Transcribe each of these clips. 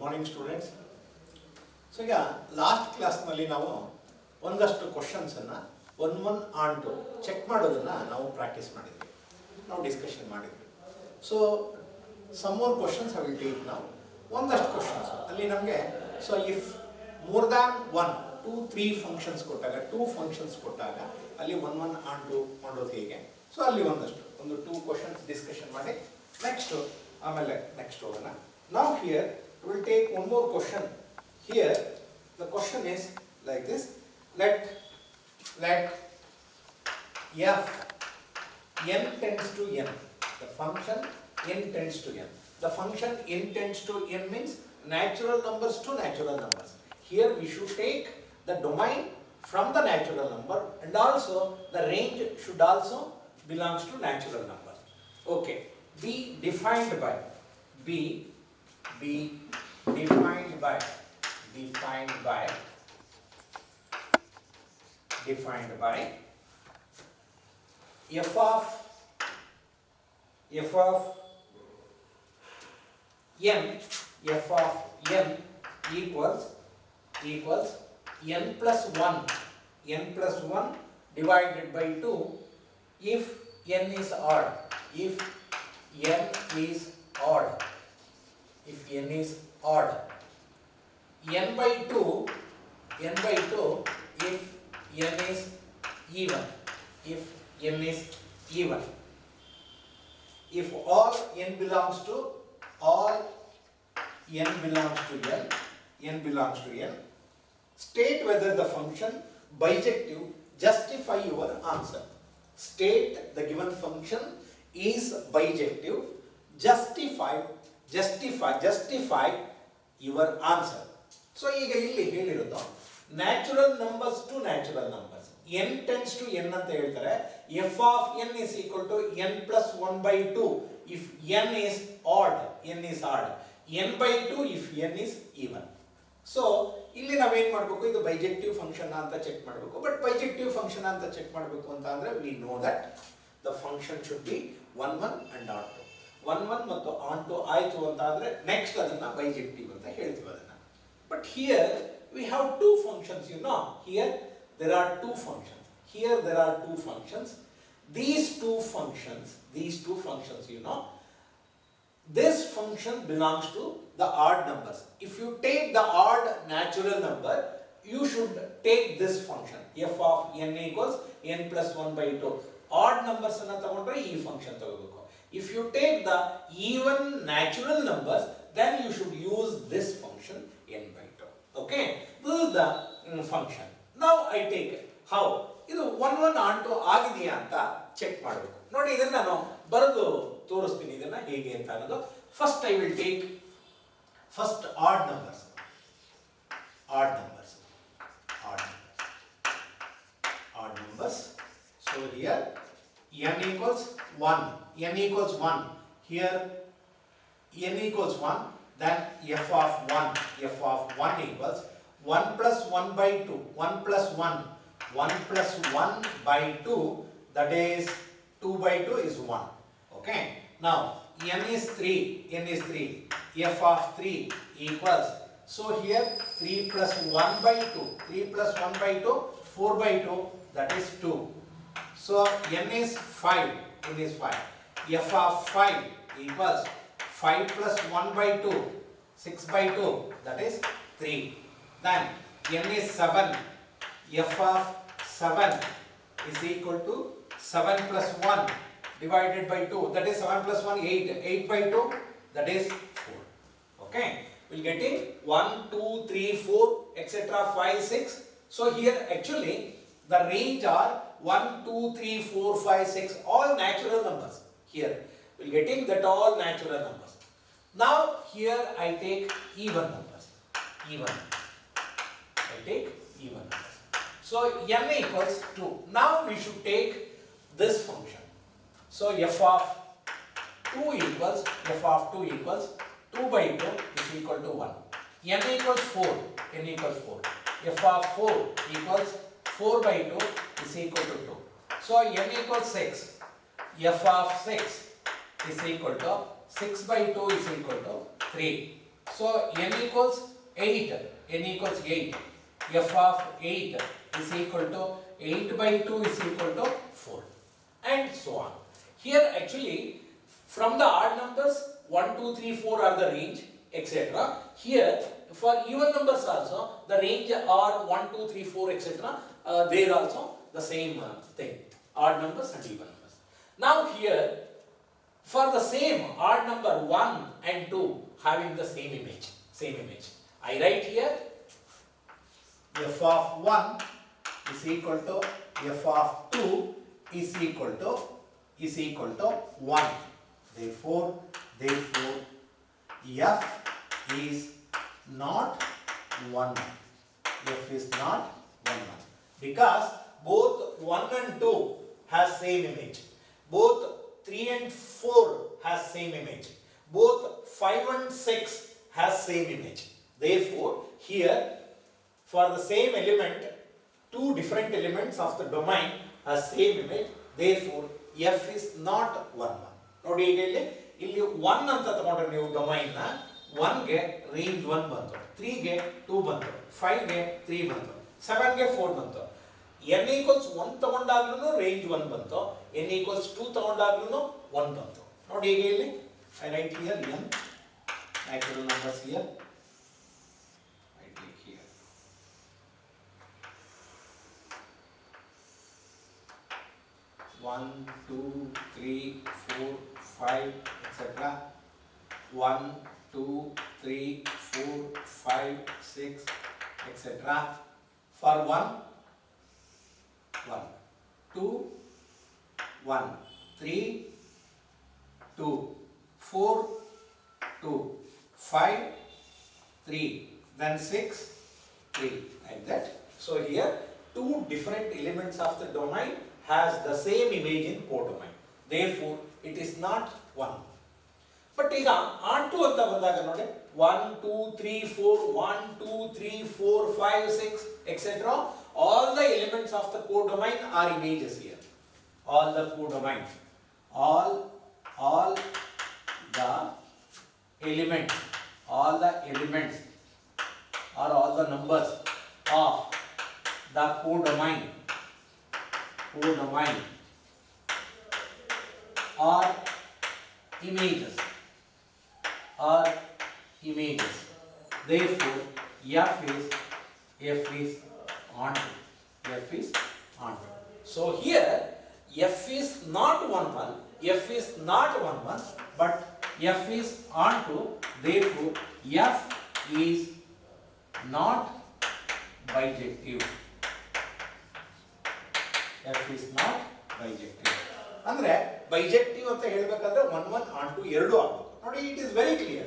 Morning students. So ಈಗ last ಕ್ಲಾಸ್ನಲ್ಲಿ ನಾವು ಒಂದಷ್ಟು ಕ್ವಶನ್ಸನ್ನು ಒನ್ ಆನ್ ಟು ಚೆಕ್ ಮಾಡೋದನ್ನು ನಾವು ಪ್ರಾಕ್ಟೀಸ್ ಮಾಡಿದ್ವಿ, ನಾವು ಡಿಸ್ಕಷನ್ ಮಾಡಿದ್ವಿ. So some more questions I will take ನಾವು. ಒಂದಷ್ಟು ಕ್ವಶನ್ಸ್ ಅಲ್ಲಿ ನಮಗೆ so if more than 1, 2, 3 functions ಕೊಟ್ಟಾಗ 2 ಫಂಕ್ಷನ್ಸ್ ಕೊಟ್ಟಾಗ ಅಲ್ಲಿ ಒನ್ ಆನ್ ಟು ಮಾಡೋದು ಹೇಗೆ, ಸೊ ಅಲ್ಲಿ ಒಂದು 2 ಕ್ವಶನ್ಸ್ ಡಿಸ್ಕಷನ್ ಮಾಡಿ ಆಮೇಲೆ ನೆಕ್ಸ್ಟ್ ಹೋಗೋಣ. Now here we will take one more question. Here the question is like this. Let f n tends to n. The function n tends to n. The function n tends to n means natural numbers to natural numbers. Here we should take the domain from the natural number, and also the range should also belongs to natural number. Okay. Be defined by f of n equals n plus 1 divided by 2 if n is odd. If n is odd, n by 2 if n is even, if all n belongs to n, state whether the function bijective. Justify your answer. State the given function is bijective. Justify your answer. So ಈಗ ಇಲ್ಲಿ ಹೇಳಿರೋದು natural numbers to natural numbers. n tends to n ಅಂತ ಹೇಳ್ತಾರೆ. f of n is equal to n plus 1 by 2 if n is odd. n by 2 if n is even. So ಇಲ್ಲಿ ನಾವೇನ್ ಮಾಡಬೇಕು, ಇದು bijective function ಅಂತ check ಮಾಡಬೇಕು. But bijective function ಅಂತ check ಮಾಡಬೇಕು ಅಂತ ಅಂದ್ರೆ we know that the function should be 1 and onto. 1 ಮತ್ತು ಆನ್ ಟು ಆಯ್ತು ಅಂತ ಆದ್ರೆ ನೆಕ್ಸ್ಟ್ ಅದನ್ನ ಬೈಜೆಕ್ಟಿವ್ ಅಂತ ಹೇಳ್ತೀವಿ ಅದನ್ನ. But here we have 2 functions, you know. Here there are 2 functions. These two functions, you know, this function belongs to the odd numbers. If you take the odd natural number, you should take this function. f of n equals n plus 1 by 2. Odd numbers anna tagondre ee function tagobeku. If you take the even natural numbers, then you should use this function n by 2. Okay, this is the function. Now I take it. How? ಇದು 1 on to ಆಗಿದೆಯಾ ಅಂತ check ಮಾಡಬೇಕು. ನೋಡಿ, ಇದನ್ನ ನಾನು ಬರೆದು ತೋರಿಸ್ತೀನಿ ಇದನ್ನ ಹೇಗೆ ಅಂತ ಅನ್ನೋದು. First I will take first add numbers. So here n equals 1. Here n equals 1. Then f of 1 equals 1 plus 1 by 2. 1 plus 1 by 2, that is 2 by 2 is 1. Okay. Now n is 3. f of 3 equals, so here 3 plus 1 by 2. 4 by 2, that is 2. So n is 5. f of 5 equals 5 plus 1 by 2. 6 by 2, that is 3. Then n is 7. f of 7 is equal to 7 plus 1 divided by 2. That is 7 plus 1, 8. 8 by 2, that is 4. Okay. We'll get in 1, 2, 3, 4, etc. 5, 6. So here actually the range are 1, 2, 3, 4, 5, 6. All natural numbers. Here we'll get in that all natural numbers. Now here I take even numbers. So n equals 2. Now we should take this function. So f of 2 equals 2 by 2 is equal to 1. n equals 4. f of 4 equals 4 by 2 is equal to 2. So n equals 6. f of 6 is equal to 6 by 2 is equal to 3. So n equals 8. N equals 8. F of 8 is equal to 8 by 2 is equal to 4. And so on. Here actually from the odd numbers 1, 2, 3, 4 are the range, etc. Here for even numbers also the range are 1, 2, 3, 4, etc. They are also the same thing. Odd numbers and even numbers. Now here for the same odd number 1 and 2 having the same image. I write here f of 1 is equal to f of 2 is equal to 1. Therefore f is not 1. F is not 1. Because both 1 and 2 has same image. Both 3 and 4 has same image. Both 5 and 6 has same image. Therefore, here for the same element, two different elements of the domain has same image. Therefore, f is not 1. ನೋಡಿ ಈಗ ಇಲ್ಲಿ 1 ಅಂತ ತಗೊಂಡ್ರೆ ನೀವು domain ನ 1 ಗೆ range 1 ಬಂತು, 3 ಗೆ 2 ಬಂತು, 5 ಗೆ 3 ಬಂತು, 7 ಗೆ 4 ಬಂತು. n equals 1 ತಗೊಂಡಾಗ್ಲೂ ರೇಂಜ್ 1 ಬಂತು, n equals 2 ತಗೊಂಡಾಗ್ಲೂ 1 ಬಂತು. ನೋಡಿ ಈಗ ಇಲ್ಲಿ I write here n natural numbers here. I take here 1, 2, 3, 4, 5, etc. 1, 2, 3, 4, 5, 6, etc. For 1, 1, 2, 1, 3, 2, 4, 2, 5, 3, then 6, 3, like that. So here two different elements of the domain has the same image in codomain. Therefore, it is not 1. But ಈಗ onto ಅಂತ ಬಂದಾಗ ನೋಡಿ 1, 2, 3, 4, 1, 2, 3, 4, 5, 6, etc. All the elements of the codomain are images here. All the codomains, all the elements or all the numbers of the codomain are images. Therefore, f is onto. So here f is not 1, 1, but f is onto. Therefore, f is not bijective. f is not bijective. ಅಂದ್ರೆ bijective ಅಂತ ಹೇಳಬೇಕಾದ್ರೆ 1, 1 onto ಎರಡು ಆಗಬೇಕು. ನೋಡಿ it is very clear.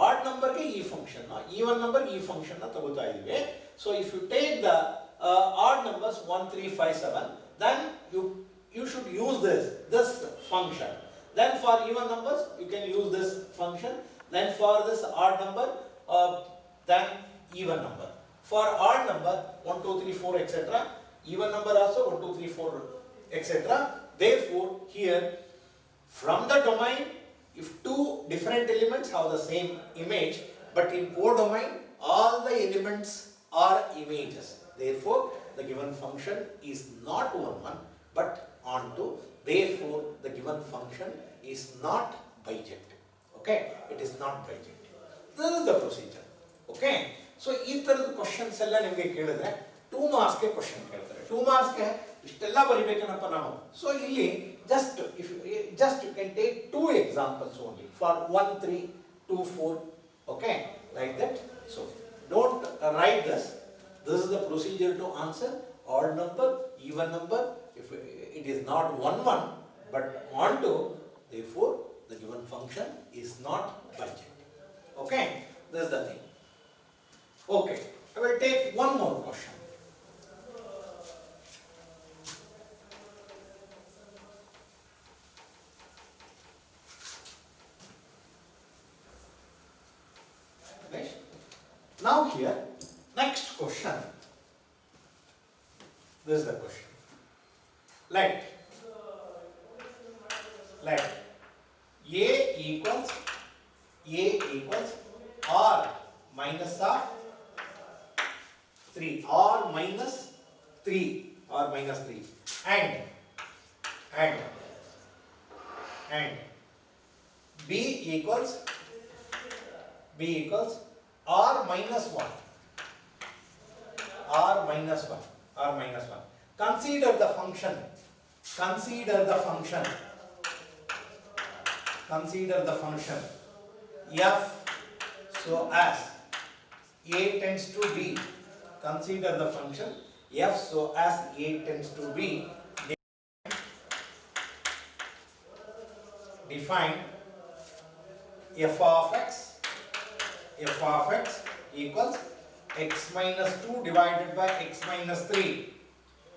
Odd number ಗೆ ಈ function, even number ಗೆ ಈ ಫಂಕ್ಷನ್ ನ ತಗೋತಾ ಇದೀವಿ. So if you take the odd numbers 1, 3, 5, 7, then you should use this function. Then for even numbers you can use this function. Then for this odd number, then even number. For odd number 1, 2, 3, 4, etc. Even number also 1, 2, 3, 4, etc. Therefore, here from the domain, if two different elements have the same image, but in codomain, all the elements are images. Therefore, the given function is not 1, 1, but onto. Therefore, the given function is not bijective. Okay, it is not bijective. This is the procedure. Okay, so ಈ ತರದ questions ಎಲ್ಲ ನಿಮಗೆ ಕೇಳಿದ್ರೆ 2 marks ಗೆ question ಕೇಳ್ತಾರೆ. 2 marks ಗೆ ಇಷ್ಟೆಲ್ಲ ಬರಿಬೇಕೇನಪ್ಪ ನಾವು. So ಇಲ್ಲಿ just you can take 2 examples only for 1, 3, 2, 4. Okay, like that. So don't write this. This is the procedure to answer odd number, even number. If it is not 1, 1, but onto, therefore the given function is not bijective. Okay, this is the thing. Okay, I will take one more question. Right? Now here, next question. This is the question. Let A equals or minus of 3 or minus 3 or minus 3 and b equals r minus 1 or minus 1. Consider the function f so as a tends to b. Consider the function f so as a tends to b. Define f of x equals x minus 2 divided by x minus 3.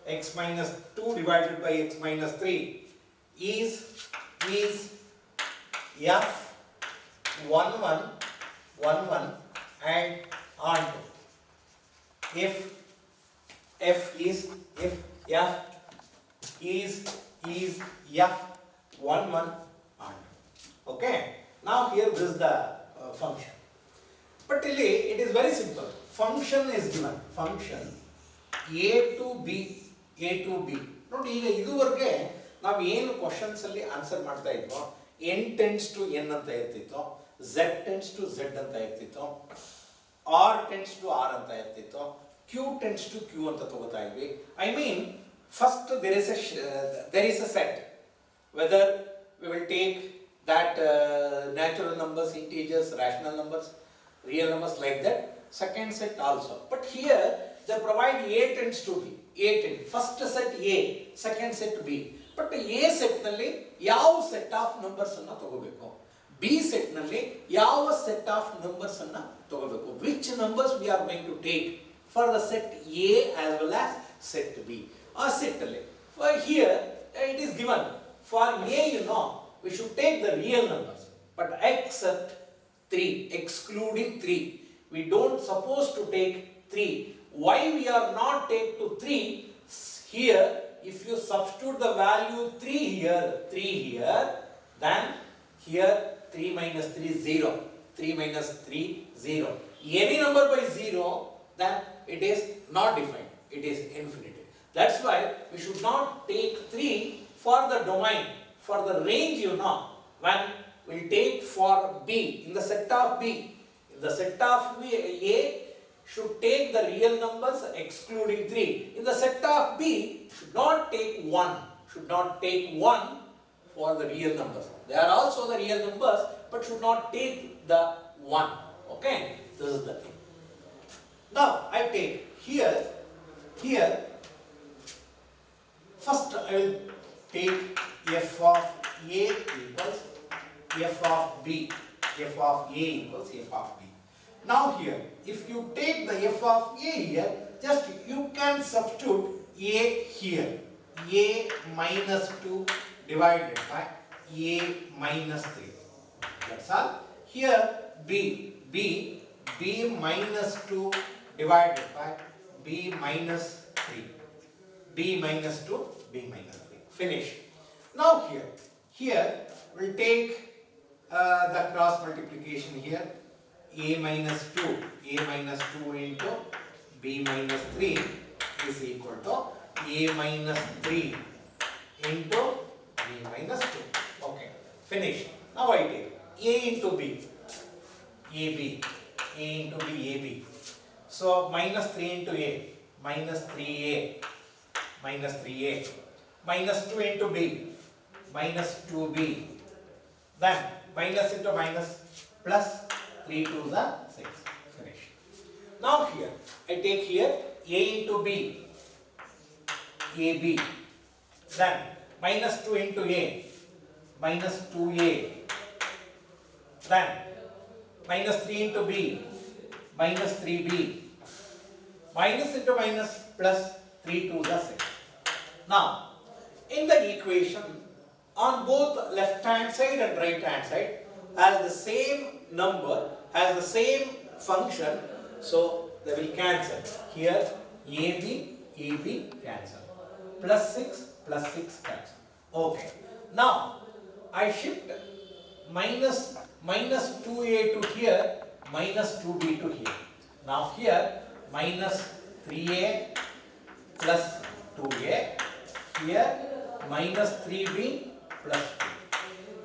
X minus 2 divided by x minus 3 is f 1 1 and onto. If f is f 1 1 onto. Okay. Now here this is the function. But it is very simple. Function is given. Function a to b. ನೋಡಿ ಈಗ ಇದುವರೆಗೆ ನಾವು ಏನು questions ಅಲ್ಲಿ answer ಮಾಡ್ತಾ ಇದ್ವೋ n tends to n ಅಂತ ಇರ್ತಿತ್ತು, z tends to z ಅಂತ ಇರ್ತಿತ್ತು, r tends to r ಅಂತ ಇರ್ತಿತ್ತು, q tends to q ಅಂತ ತಗೋತಾ ಇದ್ವಿ. I mean first there is a set, whether we will take that natural numbers, integers, rational numbers, real numbers, like that. Second set also. But here they provide a tends to b. First set a, second set b. But a set ನಲ್ಲಿ ಯಾವ set of numbers ಅನ್ನು ತಗೋಬೇಕು, b set ನಲ್ಲಿ ಯಾವ set of numbers ಅನ್ನು ತಗೋಬೇಕು, which numbers we are going to take for the set a as well as set b. ಆ set ಅಲ್ಲಿ for here it is given for a, we should take the real numbers, but except 3, excluding 3. We don't suppose to take 3. Why we are not take to 3? Here, if you substitute the value 3 here, then here 3 minus 3 is 0. 3 minus 3 0. Any number by 0, then it is not defined. It is infinitive. That's why we should not take 3 for the domain, for the range, when we take for b, in the set of b. In the set of b, a should take the real numbers excluding 3. In the set of b, should not take 1 for the real numbers. They are also the real numbers, but should not take the 1. Okay, this is the thing. Now I take here first I will take f of a equals f of b. F of a equals f of b. Now here, if you take the f of a here, just you can substitute a here. A minus 2 divided by a minus 3. That's all. Here b minus 2 divided by b minus 3. b minus 2, b minus 3. Finish. Now here we'll take the cross multiplication here. A minus 2 into b minus 3 is equal to a minus 3 into b minus 2. Okay, finish. Now I take a into b, ab, a into b, ab. So minus 3 into a, minus 3a, minus 3a, minus 2 into b, minus 2b. Then minus into minus, plus 3 to the 6. Finish. Now here, I take here a into b, ab. Then minus 2 into a, minus 2a. Then minus 3 into b, minus 3b. Minus into minus, plus 3 to the 6. Now, in the equation, on both left hand side and right hand side, has the same number, has the same function, so they will cancel. Here AB cancel. Plus 6 cancel. Okay. Now I shift minus 2a to here, minus 2b to here. Now here minus 3a plus 2a, here minus 3b plus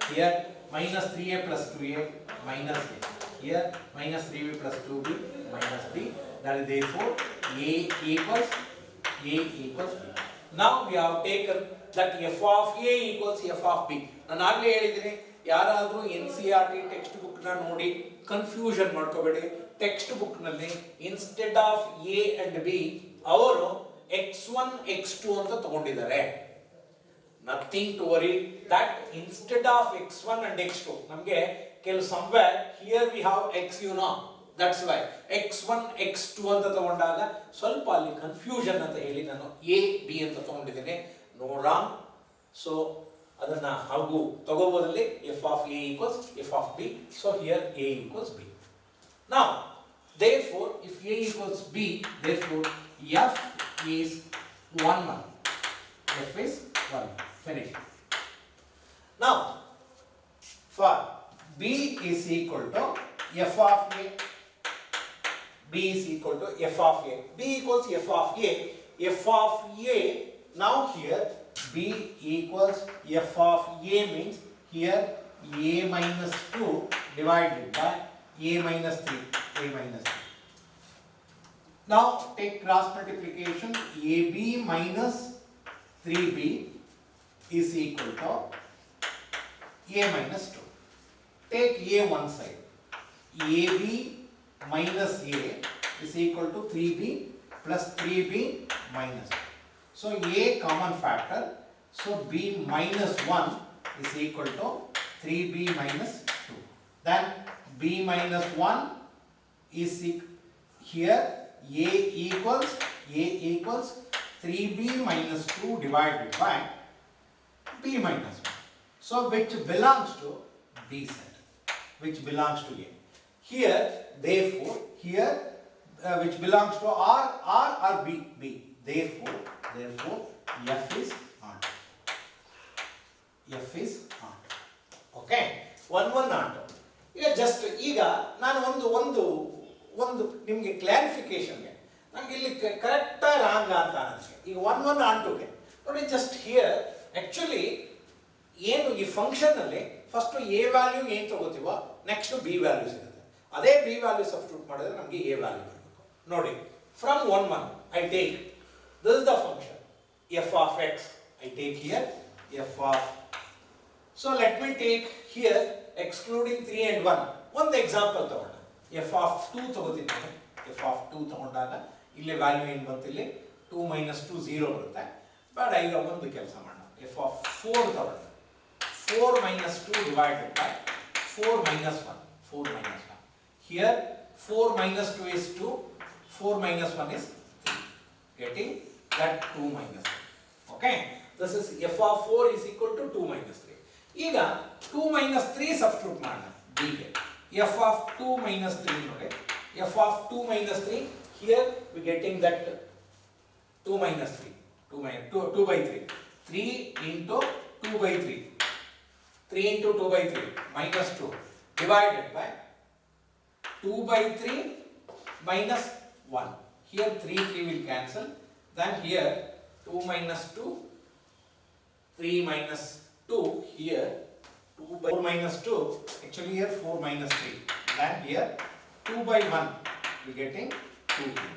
2. Here minus 3a plus 2a minus a. Here minus 3b plus 2b minus b. That is therefore a equals b. Now we have taken that f of a equals f of b. ನಾನು ಆಗಲೇ ಹೇಳಿದ್ದೀನಿ, ಯಾರಾದರೂ NCERT text book ನ ನೋಡಿ confusion ಮಾಡ್ಕೋಬೇಡಿ. Text book ನಲ್ಲಿ instead of a and b ಅವರು x1 x2 ಅಂತ ತಗೊಂಡಿದ್ದಾರೆ. Nothing to worry that instead of x1 and x2 ನಮಗೆ ಕೆಲವು somewhere here we have x, you know, that's why x1 x2 ಅಂತ ತಗೊಂಡಾಗ ಸ್ವಲ್ಪ ಅಲ್ಲಿ ಕನ್ಫ್ಯೂಷನ್ ಅಂತ ಹೇಳಿ ನಾನು a b ಅಂತ ತಗೊಂಡಿದ್ದೇನೆ. No wrong. ಸೊ ಅದನ್ನ ಹಾಗೂ ತಗೋಬೋದಲ್ಲಿ f of a equals f of b. So here a equals b. Now therefore if a equals b, therefore f is 1 1. F is 1. Finish. Now for b is equal to f of a. B is equal to f of a. B equals f of a. F of a. Now here b equals f of a means here a minus 2 divided by a minus 3. A minus 3. Now take cross multiplication. AB minus 3b is equal to a minus 2. Take a one side. AB minus a is equal to 3b plus 3b minus 2. So a common factor. So b minus 1 is equal to 3b minus 2. Then b minus 1 is here a equals 3b minus 2 divided by b minus 1. So which belongs to b set, which belongs to a. Here therefore here which belongs to r or b. Therefore f is not. F is not. Okay, 1 1 not. ಈಗ just ಈಗ ನಾನು ಒಂದು ನಿಮಗೆ ಕ್ಲಾರಿಫಿಕೇಶನ್ಗೆ ನನಗೆ ಇಲ್ಲಿ correct wrong ಅಂತ ಅನಿಸುತ್ತೆ. ಈಗ 1 1 ಆಂಟುಗೆ ನೋಡಿ, ಜಸ್ಟ್ ಹಿಯರ್ ಆಕ್ಚುಲಿ ಏನು ಈ ಫಂಕ್ಷನ್ ಅಲ್ಲಿ ಫಸ್ಟ್ a ವ್ಯಾಲ್ಯೂ ಏನು ತಗೋತೀವೋ ನೆಕ್ಸ್ಟ್ b ವ್ಯಾಲ್ಯೂ ಸಿಗುತ್ತೆ. ಅದೇ b ವ್ಯಾಲ್ಯೂ ಸಬ್ಸ್ಟಿಟ್ಯೂಟ್ ಮಾಡಿದ್ರೆ ನಮಗೆ a ವ್ಯಾಲ್ಯೂ ಬರಬೇಕು. ನೋಡಿ, from 1 1 I take this is the function f of x. I take here f of. So let me take here excluding 3 and 1. ಒಂದು example ತಗೊಂಡ f of 2 ತಗೋತೀನಿ. f of 2 ತಗೊಂಡಾಗ ಇಲ್ಲಿ value ಏನು ಬಂತು, ಇಲ್ಲಿ 2 minus 2 0 ಬರುತ್ತೆ. ಬಟ್ ಈಗ ಒಂದು ಕೆಲಸ ಮಾಡೋಣ, f of 4 ತಗೊಂಡ 4 minus 2 divided by 4 minus 1. 4 minus 1. Here 4 minus 2 is 2. 4 minus 1 is 3. Getting that 2 minus 1. Okay. This is f of 4 is equal to 2 minus 3. ಈಗ 2 minus 3 substitute ಮಾಡೋಣ b ಗೆ. f of 2 minus 3 ನೋಡಿ. f of 2 minus 3. Here we getting that 2 minus 3. 2 by 3. 3 into 2 by 3. 3 into 2 by 3 minus 2 divided by 2 by 3 minus 1. Here 3 will cancel. Then here 2 minus 2, 3 minus 2. Here 2 by 4 minus 2. Actually here 4 minus 3. Then here 2 by 1. We getting 2 here.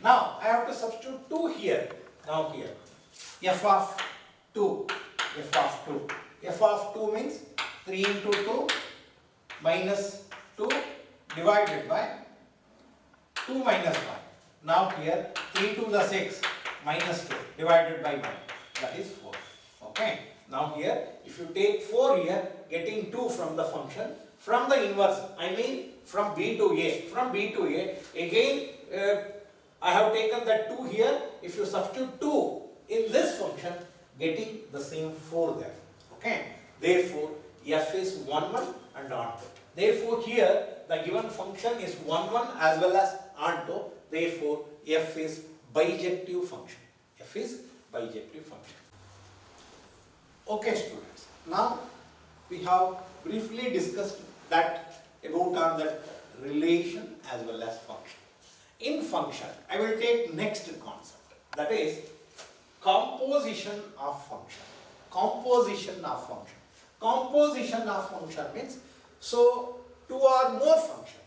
Now I have to substitute 2 here. Now here f of 2. F of 2. F of 2 means 3 into 2 minus 2 divided by 2 minus 1. Now here 3 to the 6 minus 2 divided by 1. That is 4. Okay. Now here if you take 4 here, getting 2 from the function, from the inverse, I mean from b to a. From b to a again I have taken that 2 here. If you substitute 2 in this function, getting the same 4 there. Okay. Therefore f is 1 1 and onto. Therefore here the given function is 1 1 as well as onto. Therefore f is bijective function. F is bijective function. Okay students, now we have briefly discussed that about on that relation as well as function. In function, I will take next concept, that is composition of function. Composition of function. Composition of function means, so two or more function.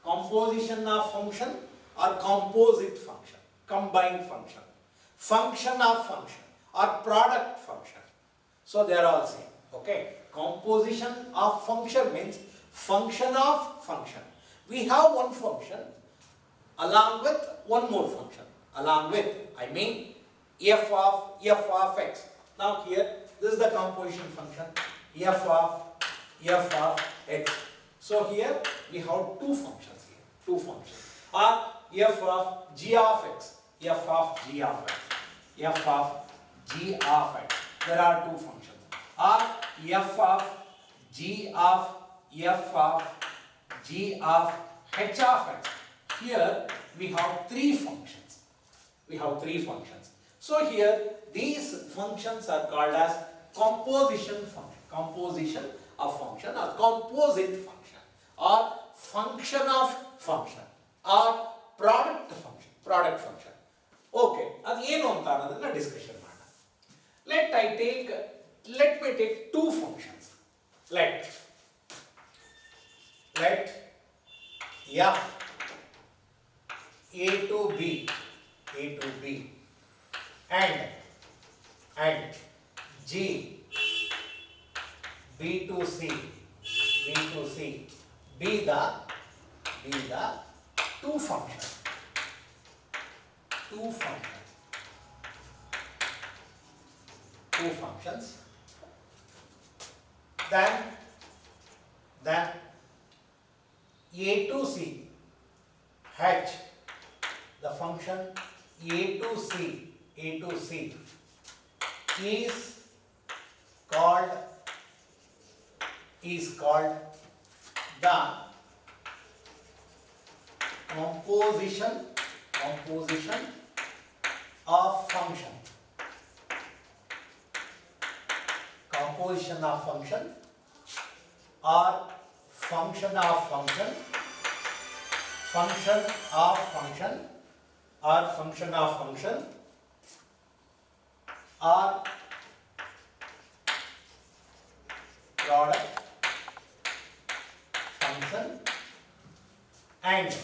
Composition of function or composite function, combined function. Function of function or product function. So they are all same. Okay. Composition of function means function of function. We have one function along with one more function. Along with, I mean f of x. Now here, this is the composition function, f of x. So here we have two functions here, or f of g of x, f of g of x, f of g of x. There are two functions, or f of g of h of x. Here we have three functions. So here these functions are called as composition function, composition of function or composite function, or function of function, or product function. Okay, ಅದು ಏನು ಅಂತ ಅನ್ನೋದನ್ನ discussion ಮಾಡೋಣ. Let me take two functions. Let f a to b and g b to c be the two functions. Then a to c h, the function a to c is called the composition of function. Composition of function or function of function, function of function or function of function or product function and is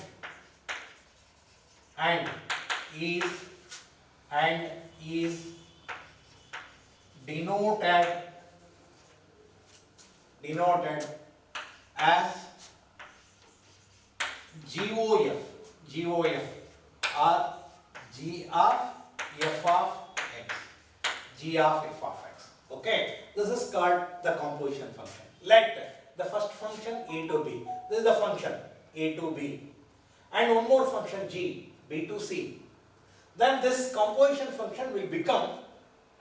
denoted as GOF or G of f of x. Okay, this is called the composition function. Let the first function a to b, this is the function a to b, and one more function g, b to c. Then this composition function will become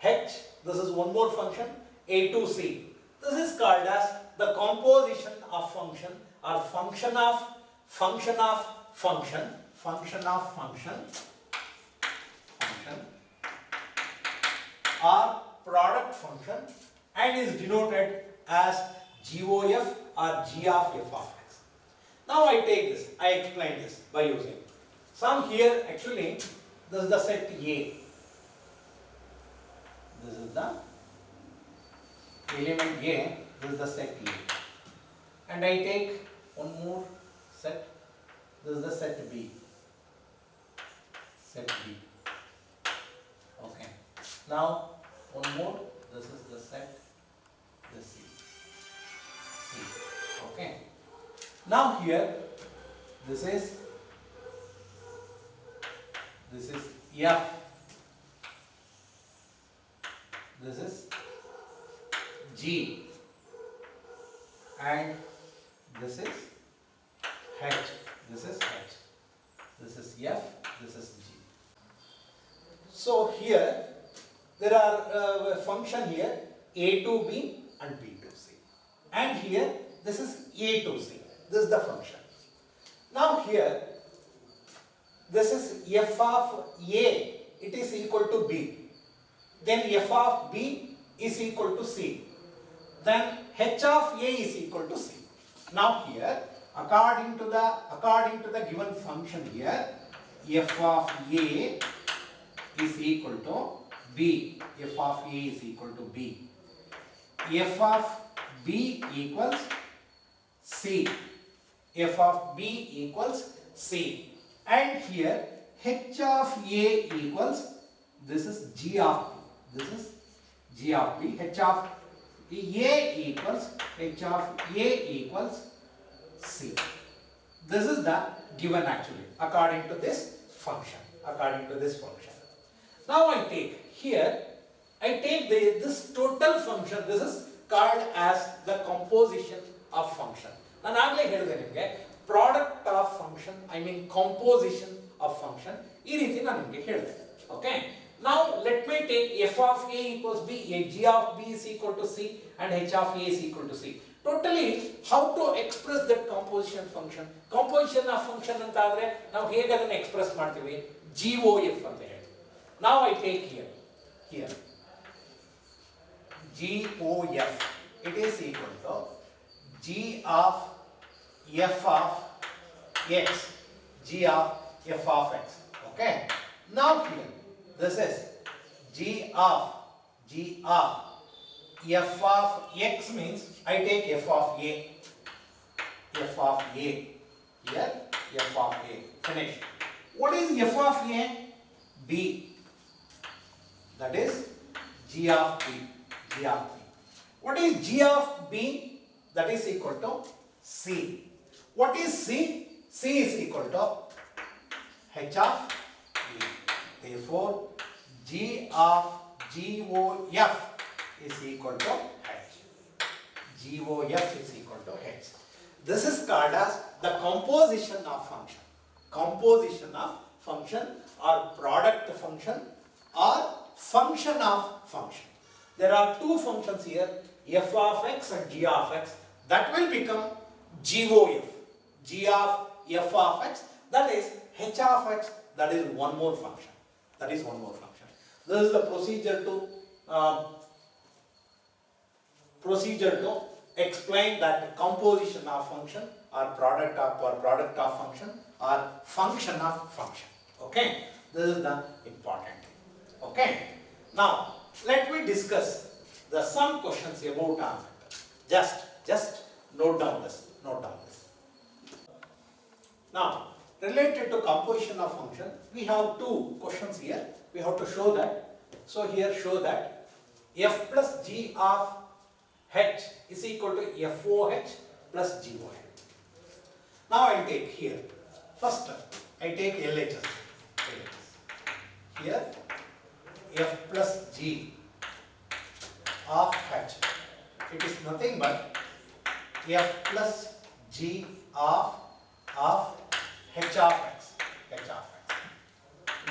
h. This is one more function a to c. This is called as the composition of function or function of function or product function and is denoted as GOF or G of f of x. Now I explain this by using some here. Actually, this is the set A. This is the element A. This is the set A. And I take one more set. This is the set B. Okay. Now one more. This is the set. This C. Okay. Now here, this is F. This is G. And this is H. This is F. This is G. So here there are function here a to b and b to c, and here this is a to c. This is the function. Now here this is f of a, it is equal to b. Then f of b is equal to c. Then h of a is equal to c. Now here according to the given function here, f of a is equal to b. F of a is equal to b. F of b equals c. F of b equals c. And here h of a equals, this is g of b. This is g of b. H of a equals c. This is the given actually according to this function. Now I take this total function. This is called as the composition of function. ನಾನು ಆಗಲೇ ಹೇಳಿದೆ ನಿಮಗೆ product of function, composition of function, ಈ ರೀತಿ ನಾನು ನಿಮಗೆ ಹೇಳಿದೆ. Okay. Now let me take f of a equals b, g of b is equal to c, and h of a is equal to c. Totally, how to express that composition function? Composition of function ಅಂತ ಆದ್ರೆ ನಾವು ಹೇಗೆ ಅದನ್ನು express ಮಾಡ್ತೀವಿ? GOF ಅಂತ ಹೇಳಿ. Now I take here GOF. It is equal to g of f of x, g of f of x. Okay. Now here, this is g of f of x means I take f of a. Here, f of a. Finish. What is f of a? B. That is g of b. What is g of b? That is equal to c. What is c? C is equal to h of b. Therefore, g of GOF is equal to h. GOF is equal to h. This is called as the composition of function. Composition of function or product function or function of function. There are two functions here, f of x and g of x. That will become GOF. G of f of x, that is h of x, that is one more function. This is the procedure to explain that composition of function or product of function or function of function. Okay, this is the important thing. Okay, now let me discuss some questions about our method. Just note down this. Now, related to composition of function, we have two questions here. We have to show that. So here show that f plus g of h is equal to FOH plus GOH. Now I take here. First I take LHS. Here f plus g of h. It is nothing but f plus g of h of x.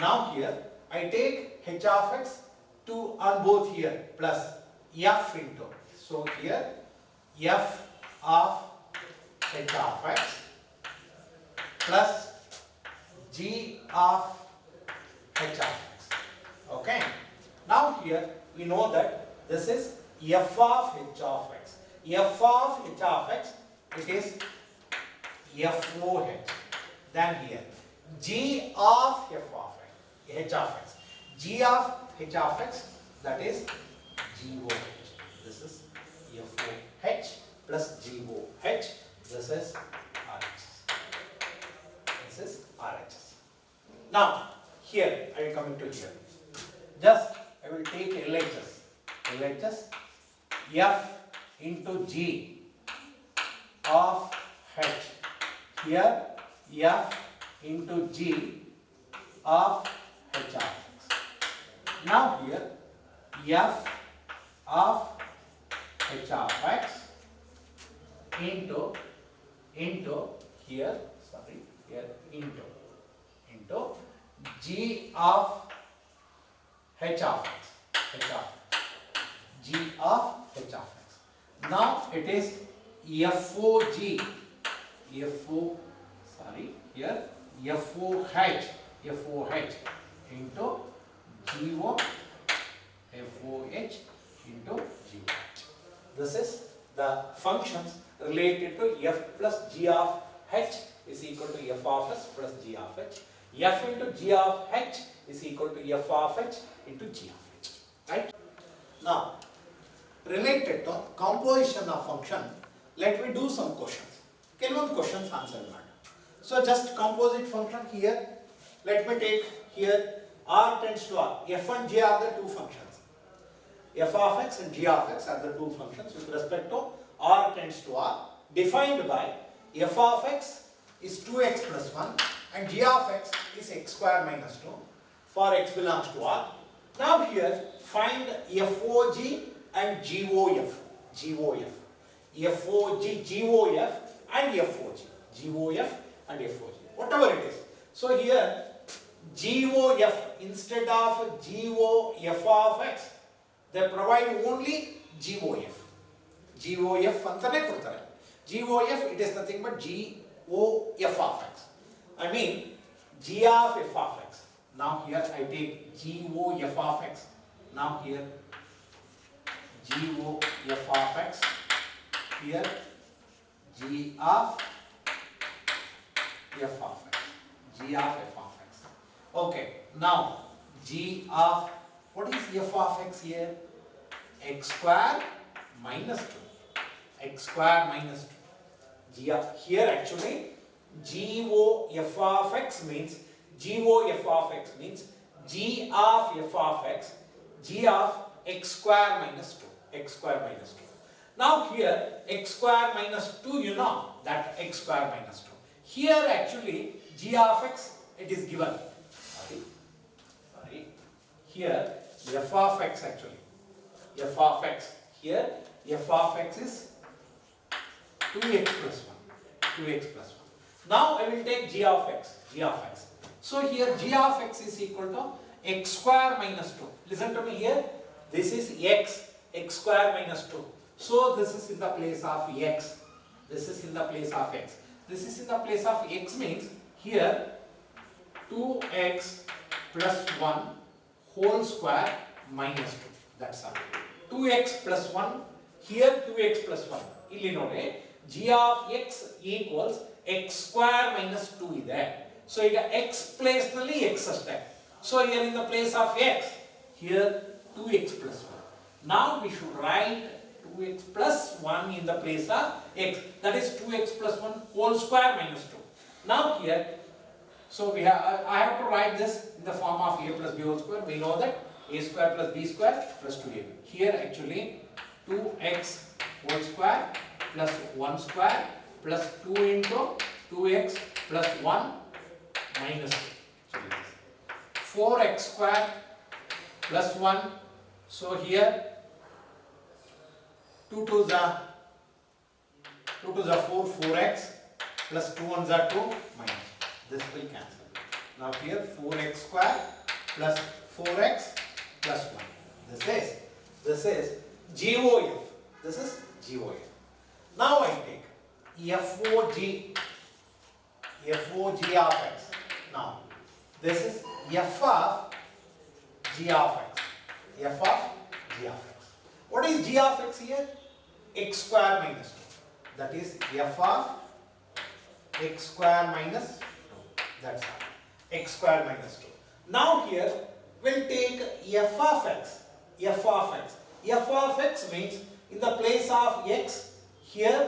Now here I take h of x to on both here plus f into. So here f of h of x plus g of h of x. Okay. Now here we know that this is f of h of x. F of h of x, it is FOH. Then here g of f of x, h of x. G of h of x, that is GOH. This is FOH plus GOH. This is RHS. Now here I will come into here. Just I will take LHS f into g of h. Here f into g of h of x. Now here f of h of x into here into g of h of x. G of h of x. Now it is FOH into FOH into GOH. This is the functions related to f plus g of h is equal to f of s plus g of h. F into g of h is equal to f of h into g of h. Right? Now, related to composition of function, let me do some questions. One questions answer that. So just composite function here. Let me take here r tends to r. F and g are the two functions. F of x and g of x are the two functions with respect to r tends to r, defined by f of x is 2x plus 1 and g of x is x square minus 2 for x belongs to r. Now here find FOG and GOF. GOF. FOG, GOF and FOG. GOF and FOG. Whatever it is. So here GOF instead of GOF of x, they provide only GOF. GOF antane kodtare. GOF, it is nothing but GOF of x. I mean G of f of x. Now here I take GOF of x. Now here GOF of x. Here G of f of x. G of f of x. Okay. Now G of, what is f of x here? X square minus 2. X square minus 2. G of, here actually GOF of x means GOF of x means G of f of x, G of x square minus 2. X square minus 2. Now here x square minus 2, you know that x square minus 2. Here actually G of x, it is given. Sorry. Here f of x actually. F of x. Here f of x is 2x plus 1. 2x plus 1. Now I will take g of x. G of x. So here g of x is equal to x square minus 2. Listen to me here. This is x square minus 2. So this is in the place of x. This is in the place of x. This is in the place of x means here 2x plus 1 whole square minus 2. That's all. 2x plus 1. Here 2x plus 1. Illi nodi. G of x equals x square minus 2 is there. So ಈಗ x place ನಲ್ಲಿ x ಅಷ್ಟೇ. So here in the place of x, here 2x plus 1. Now we should write 2x plus 1 in the place of x. That is 2x plus 1 whole square minus 2. Now here, so we have, I have to write this in the form of a plus b whole square. We know that a square plus b square plus 2ab. Here actually 2x whole square plus 1 square plus 2 into 2x plus 1 minus 2. So this is 4x square plus 1. So here 2 to the 4, 4x plus 2 1s are 2 minus. This will cancel. Now here 4x square plus 4x plus 1. This is GOF. This is GOF. Now I take FOG of x. Now this is f of g of x. F of g of x. What is g of x here? X square minus 2. That is f of x square minus 2. That's all. X square minus 2. Now here we'll take f of x. F of x. F of x means in the place of x, here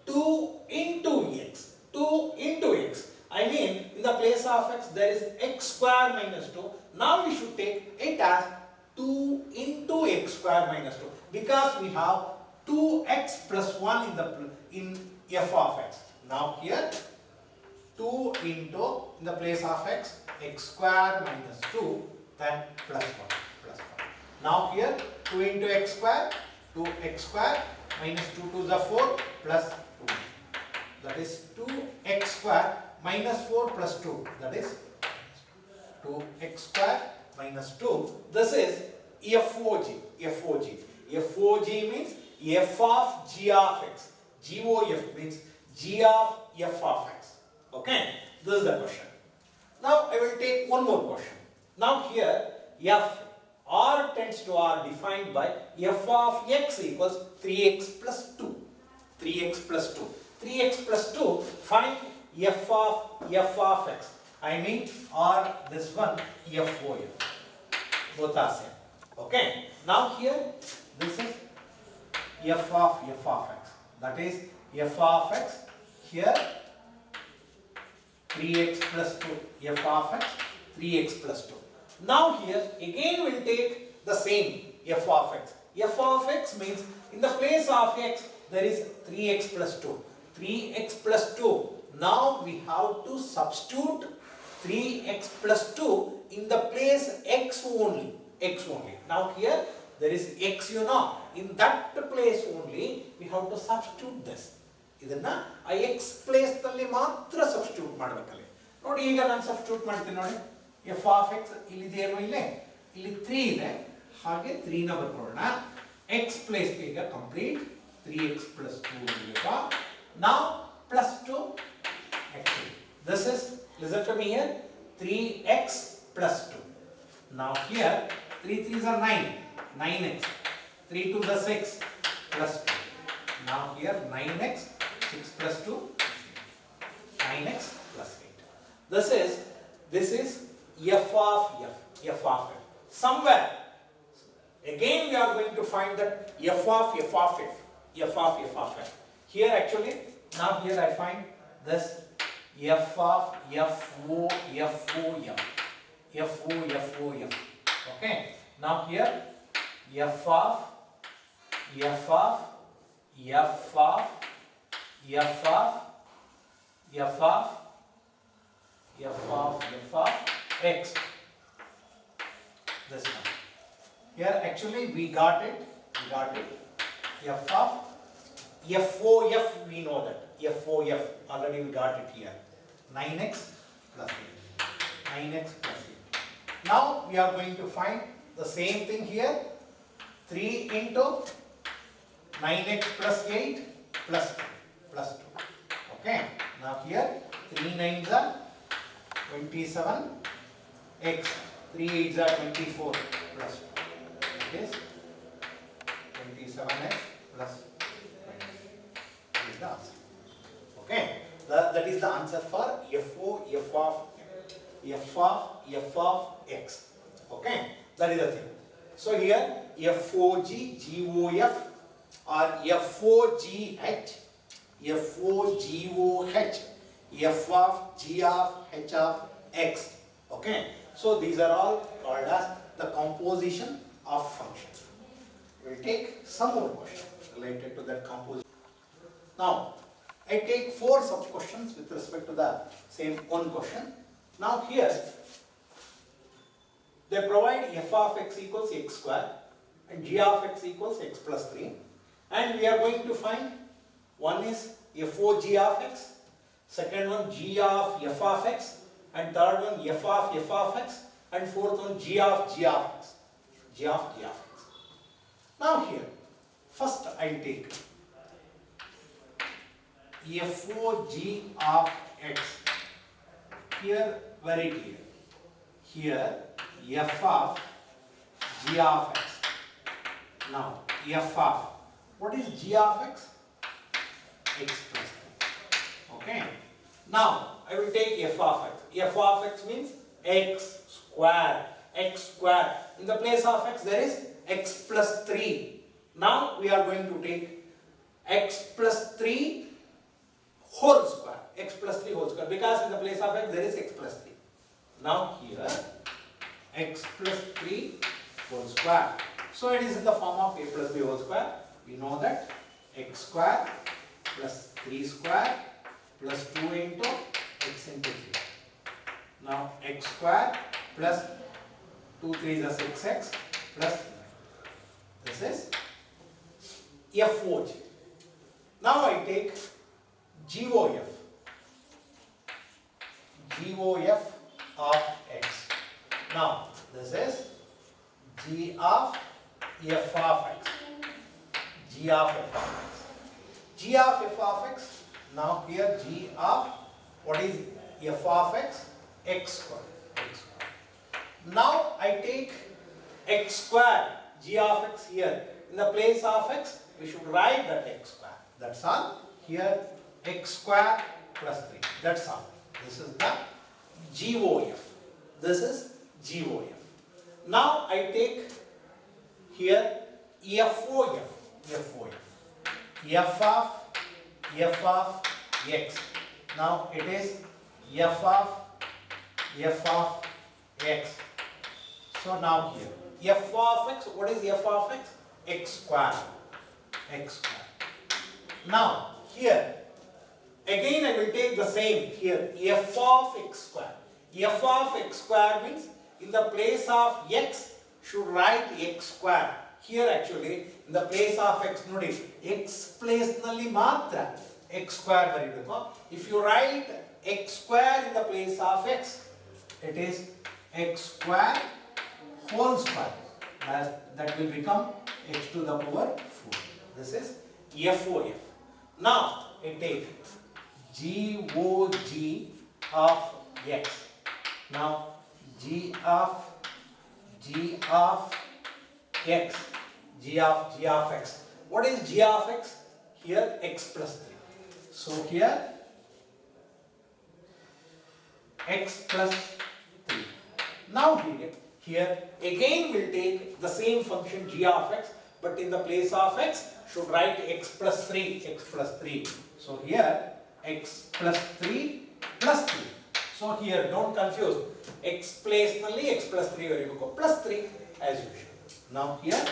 2 into x. 2 into x. I mean in the place of x there is x square minus 2. Now we should take it as 2 into x square minus 2 because we have 2x plus 1 in f of x. Now here 2 into in the place of x square minus 2 then plus 1 plus 1. Now here 2 into x square 2x square minus 2 to the 4 plus 2. That is 2x square minus 4 plus 2. That is 2x square minus 2. This is FOG. FOG. FOG means f of g of x. GOF means g of f of x. Okay. This is the question. Now I will take one more question. Now here f r tends to r defined by f of x equals 3x plus 2. 3x plus 2. 3x plus 2, find f of x. I mean, or this one f o f. Both are same. Okay. Now here, this is f of x. That is f of x. Here 3x plus 2. f of x 3x plus 2. Now here again we will take the same f of x. f of x means in the place of x there is 3x plus 2. 3x plus 2. Now we have to substitute 3x plus 2 in the place x only. X only. Now here there is x, you know. In that place only we have to substitute this. ಇದನ್ನ ಆ x place ನಲ್ಲಿ ಮಾತ್ರ substitute ಮಾಡಬೇಕಲ್ಲಿ. ನೋಡಿ ಈಗ ನಾನು substitute ಮಾಡ್ತೀನಿ ನೋಡಿ. f of x ಇಲ್ಲಿ ಇದೆ ಅಲ್ವಾ ಇಲ್ಲಿ 3 ಇದೆ. ಹಾಗೆ 3 ನ ಬರ್ಕೊಳ್ಳೋಣ. x place ಈಗ ಕಂಪ್ಲೀಟ್ 3x plus 2 ಇರಬೇಕು. Now plus 2 x. This is, listen to me here, 3x plus 2. Now here 3 3s are 9. 9x. 3 2s are 6 plus 2. Now here 9x 6 plus 2 9x plus 8. This is f of f. Somewhere again we are going to find that f of f. Here actually, now here I find this f of f. Okay. Now here f of x. This one. Here actually we got it. f of f we know that. f already we got it here. 9x plus 8. 9x plus 8. Now we are going to find the same thing here. 3 into 9x plus 8 plus 2. Okay. Now here 3 9s are 27. X 3 8s are 24 plus 2. That is 27x plus 20. That is the answer. Okay. That is the answer for f of x. Okay. That is the thing. So here FOG, GOF or FOGH, FOGOH, F of G of H of X. Okay. So these are all called as the composition of functions. We will take some more questions related to that composition. Now I take 4 sub questions with respect to the same one question. Now here they provide f of x equals x square and g of x equals x plus 3, and we are going to find one is FOG of x, second one g of f of x, and third one f of x, and fourth one g of x. Now here first I will take FOG of x. Here very clear. Here f of g of x. Now f of, what is g of x? X plus 3. Okay. Now I will take f of x. f of x means x square. In the place of x there is x plus 3. Now we are going to take x plus 3 whole square. X plus 3 whole square, because in the place of x there is x plus 3. Now here x plus 3 whole square. So it is in the form of a plus b whole square. We know that x square plus 3 square plus 2 into x into 3. Now x square plus 2 3s are 6x plus 9. This is FOG. Now I take GOF of x. Now this is g of f of x. G of f of x. G of f of x. Now here g of, what is f of x? X square. Now I take x square, g of x here. In the place of x, we should write that x square. That's all. Here x square plus 3. That's all. This is the GOF. This is GOF. Now I take here FOF. F of x. Now it is f of x. So now here f of x. What is f of x? X square. X square. Now here again I will take the same here f of x square. F of x square means in the place of x should write x square. Here actually in the place of x nodi x place nalli matra x square baribeku. If you write x square in the place of x, it is x square whole square. That will become x to the power 4. This is FOF. Now I take GOG of x. Now G of x. G of x. What is G of x? Here x plus 3. So here x plus 3. Now here again we'll take the same function g of x, but in the place of x should write x plus 3. X plus 3. So here x plus 3 plus 3. So here don't confuse. X place nalli x plus 3 variable plus 3 as usual. Now here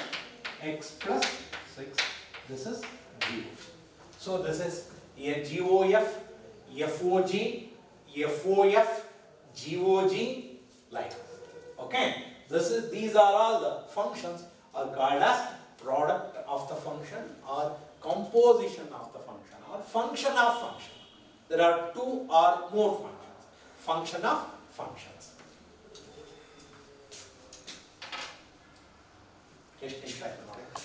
x plus 6. This is 0. So this is a GOF, FOG, FOF, GOG, like. Okay. These are all the functions are called as product of the function or composition of the function or function of function. There are two or more functions. Function of function.